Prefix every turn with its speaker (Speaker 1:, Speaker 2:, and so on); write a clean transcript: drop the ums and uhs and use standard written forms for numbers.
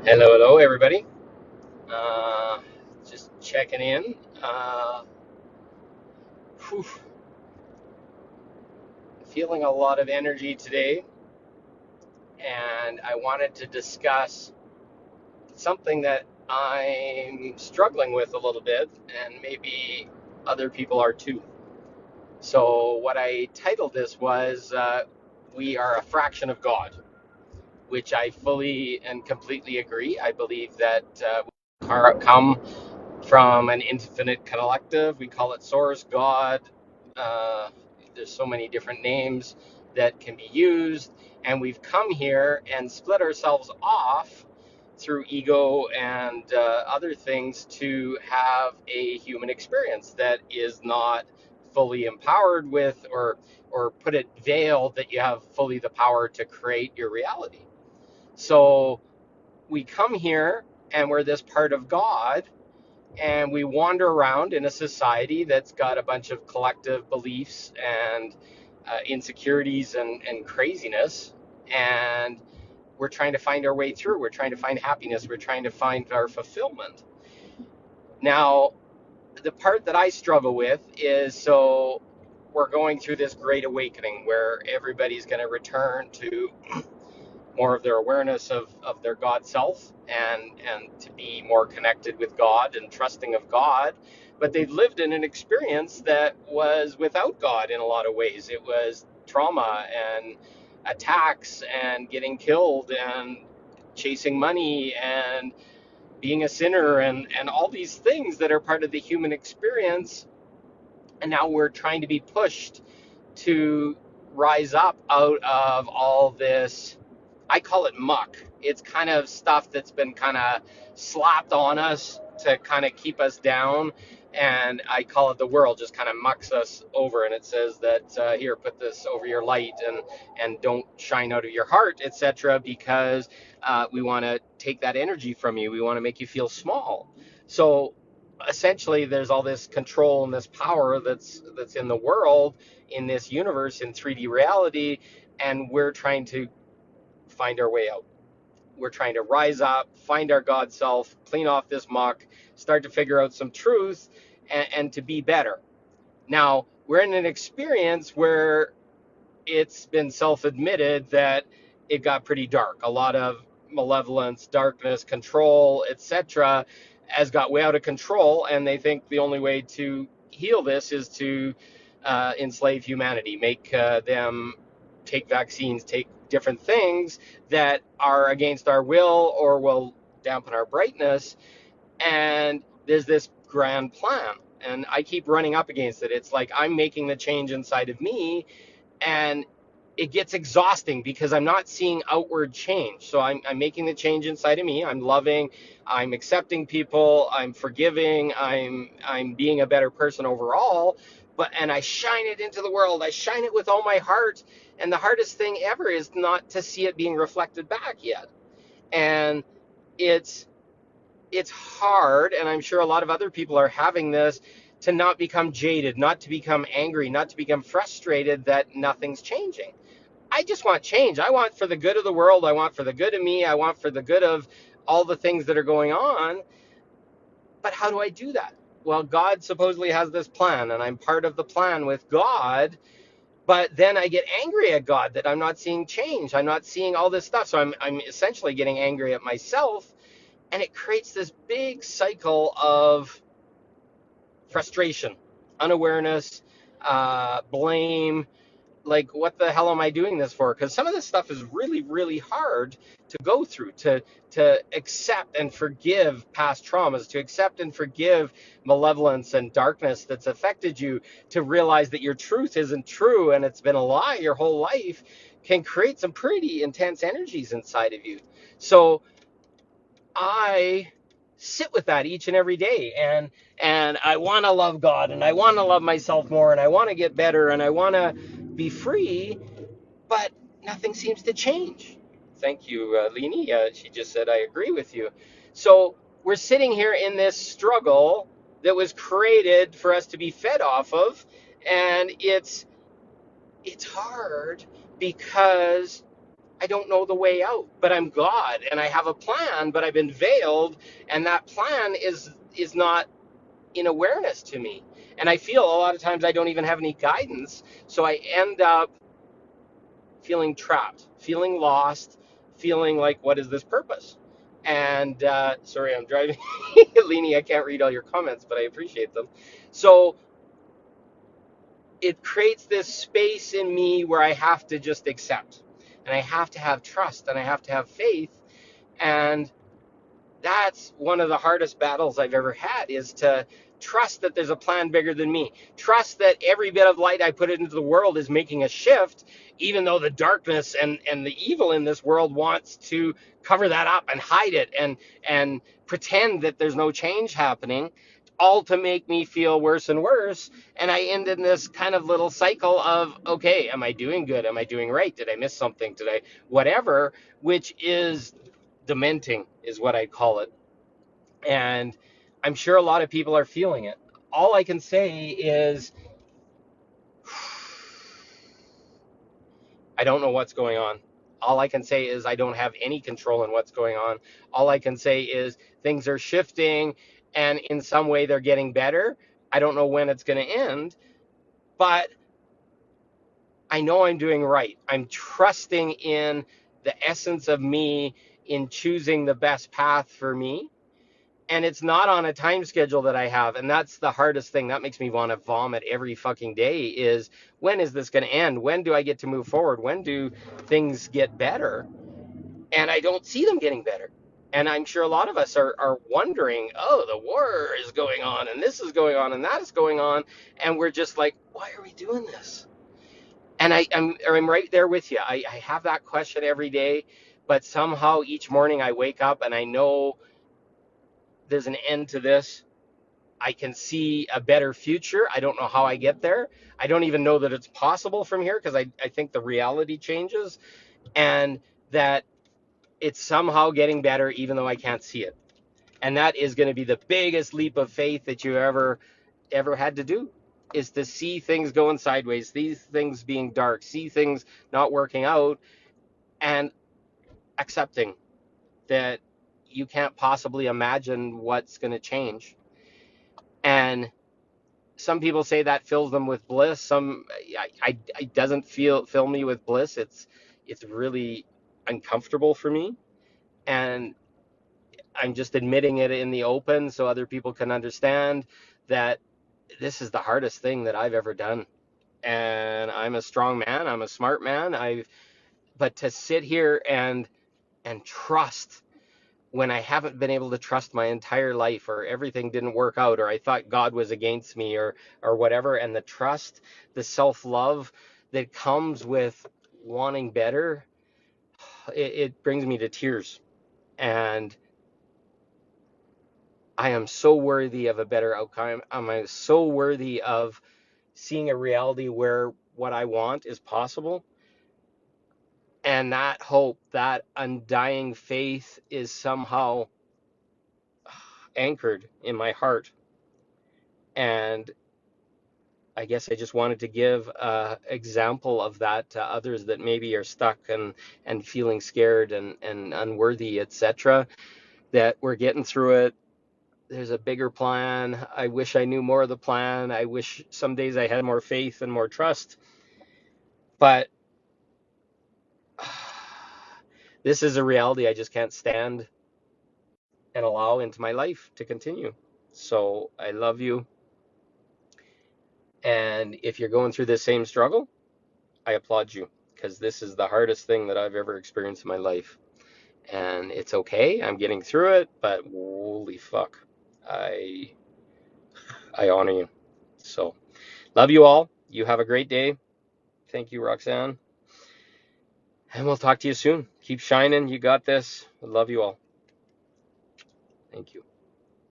Speaker 1: Hello, everybody. Uh, just checking in. Uh, whew, feeling a lot of energy today, and I wanted to discuss something that I'm struggling with a little bit, and maybe other people are too. So, what I titled this was We Are a Fraction of God, which I fully and completely agree. I believe that we come from an infinite collective. We call it Source, God. Uh, there's so many different names that can be used. And we've come here and split ourselves off through ego and other things to have a human experience that is not fully empowered with, or put it veiled, that you have fully the power to create your reality. So we come here and we're this part of God, and we wander around in a society that's got a bunch of collective beliefs and insecurities and craziness, and we're trying to find our way through. We're trying to find happiness. We're trying to find our fulfillment. Now, the part that I struggle with is, so we're going through this great awakening where everybody's going to return to more of their awareness of their God self, and to be more connected with God and trusting of God. But they've lived in an experience that was without God in a lot of ways. It was trauma and attacks and getting killed and chasing money and being a sinner, and all these things that are part of the human experience. And now we're trying to be pushed to rise up out of all this. I call it muck. It's kind of stuff that's been kind of slapped on us to kind of keep us down. And I call it the world just kind of mucks us over. And it says that, here, put this over your light, and don't shine out of your heart, etc., because we want to take that energy from you. We want to make you feel small. So essentially, there's all this control and this power that's in the world, in this universe, in 3D reality, and we're trying to find our way out. We're trying to rise up, find our God self, clean off this muck, start to figure out some truth, and to be better. Now, we're in an experience where it's been self-admitted that it got pretty dark. A lot of malevolence, darkness, control, etc., has got way out of control, and they think the only way to heal this is to enslave humanity, make them take vaccines, take different things that are against our will or will dampen our brightness. And there's this grand plan, and I keep running up against it. It's like I'm making the change inside of me, and it gets exhausting because I'm not seeing outward change. So I'm making the change inside of me. I'm loving, I'm accepting people, I'm forgiving, I'm being a better person overall. And I shine it into the world. I shine it with all my heart. And the hardest thing ever is not to see it being reflected back yet. And it's it's hard, and I'm sure a lot of other people are having this, to not become jaded, not to become angry, not to become frustrated that nothing's changing. I just want change. I want for the good of the world. I want for the good of me. I want for the good of all the things that are going on. But how do I do that? Well, God supposedly has this plan, and I'm part of the plan with God. But then I get angry at God that I'm not seeing change. I'm not seeing all this stuff. So I'm essentially getting angry at myself. And it creates this big cycle of frustration, unawareness, blame. Like, what the hell am I doing this for? Because some of this stuff is really, really hard to go through, to accept and forgive past traumas, to accept and forgive malevolence and darkness that's affected you, to realize that your truth isn't true and it's been a lie your whole life, can create some pretty intense energies inside of you. So I sit with that each and every day, and I want to love God, and I want to love myself more, and I want to get better, and I want to be free, but nothing seems to change. Thank you, Leni. She just said, I agree with you. So we're sitting here in this struggle that was created for us to be fed off of, and it's hard because I don't know the way out, but I'm God and I have a plan, but I've been veiled, and that plan is not in awareness to me. And I feel a lot of times I don't even have any guidance, so I end up feeling trapped, feeling lost, feeling like, what is this purpose? And sorry, I'm driving. Leanie, I can't read all your comments, but I appreciate them. So it creates this space in me where I have to just accept, and I have to have trust, and I have to have faith. And that's one of the hardest battles I've ever had, is to trust that there's a plan bigger than me. Trust that every bit of light I put into the world is making a shift, even though the darkness and the evil in this world wants to cover that up and hide it and pretend that there's no change happening, all to make me feel worse and worse. And I end in this kind of little cycle of, okay, am I doing good? Am I doing right? Did I miss something? Did I whatever, which is dementing, is what I call it. And I'm sure a lot of people are feeling it. All I can say is, I don't know what's going on. All I can say is I don't have any control in what's going on. All I can say is things are shifting, and in some way they're getting better. I don't know when it's going to end, but I know I'm doing right. I'm trusting in the essence of me, in choosing the best path for me. And it's not on a time schedule that I have. And that's the hardest thing. That makes me want to vomit every fucking day, is, when is this going to end? When do I get to move forward? When do things get better? And I don't see them getting better. And I'm sure a lot of us are wondering, oh, the war is going on, and this is going on, and that is going on. And we're just like, why are we doing this? And I'm right there with you. I have that question every day, but somehow each morning I wake up and I know there's an end to this. I can see a better future. I don't know how I get there. I don't even know that it's possible from here, because I think the reality changes, and that it's somehow getting better even though I can't see it. And that is going to be the biggest leap of faith that you ever had to do, is to see things going sideways, these things being dark, see things not working out, and accepting that you can't possibly imagine what's going to change. And some people say that fills them with bliss. Some, I doesn't fill me with bliss. It's really uncomfortable for me, and I'm just admitting it in the open so other people can understand that this is the hardest thing that I've ever done. And I'm a strong man. I'm a smart man. But to sit here and trust, when I haven't been able to trust my entire life, or everything didn't work out, or I thought God was against me, or whatever, and the trust, the self-love that comes with wanting better, it brings me to tears. And I am so worthy of a better outcome. I'm so worthy of seeing a reality where what I want is possible. And that hope, that undying faith, is somehow anchored in my heart. And I guess I just wanted to give an example of that to others that maybe are stuck and feeling scared and unworthy, etc., that we're getting through it. There's a bigger plan. I wish I knew more of the plan. I wish some days I had more faith and more trust. But this is a reality I just can't stand and allow into my life to continue. So I love you. And if you're going through this same struggle, I applaud you, because this is the hardest thing that I've ever experienced in my life. And it's okay. I'm getting through it, but holy fuck. I I honor you. So, love you all. You have a great day. Thank you, Roxanne. And we'll talk to you soon. Keep shining. You got this. I love you all. Thank you.